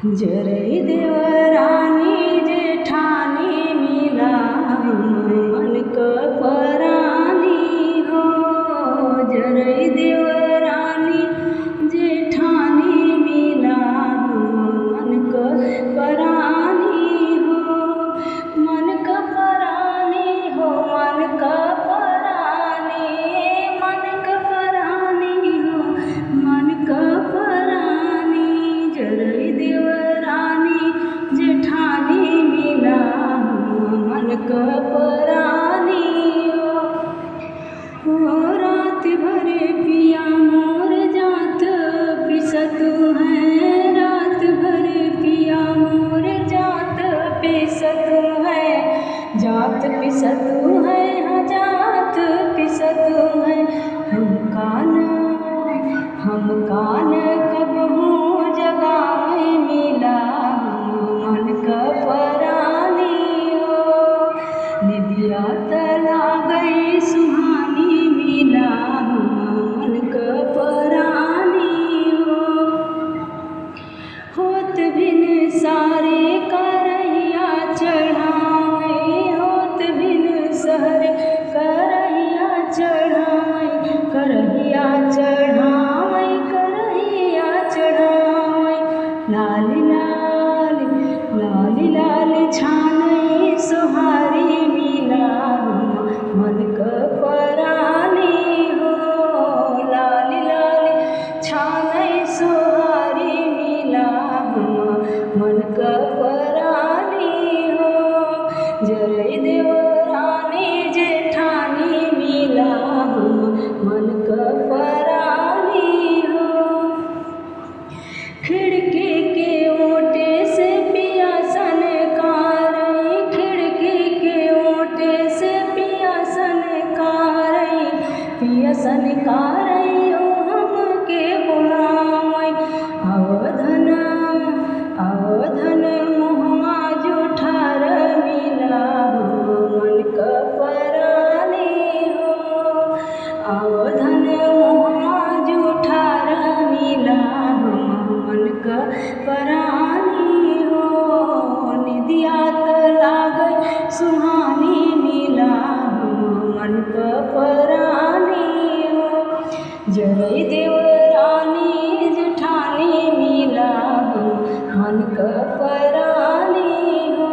जरई देवरानी जेठानी मिलाव मन क परानी हो। जरई देवरानी जेठानी मिलाव मन क परानी हो। मन क परानी हो, मन क परानी, मन क परानी हो, मन क परानी। जरई देवरानी जेठानी मिलाव मन क परानी हो। रात भर पिया मोर जात पिसत है, रात भर पिया मोर जात पिसत है। जात पिसत है, हाँ जात पिसत है। हम कान कबहू जगावे मिलाव मन क परानी हो। निदिया तला गई सुहानी मिलाव मन क परानी हो। होत बिन सारे करहिया चढ़ावे, होत बिन सहरे करहिया चढ़ावे, करहिया चढ़ावे, करहिया चढ़ावे। लाली लाली लाली लाली छानई सोहारी मिलाव मन क परानी हो। लाली लाली छानई सोहारी मिलाव मन क परानी हो। जरई देवरानी जेठानी मिलाव मन क परानी हो। खिड़की के ओटे से पिया सनकारई, खिड़की के ओटे से पिया सनकारई, पिया सनकारई ओ हमके बुलावई। अवधन अवधन मुहमा जुठार मिलाव मन क परानी हो। अवधन मुहमा जुठार मिलाव मन क परानी हो। निदिया तला गई सुहानी मिलाव मन क परानी हो। जरई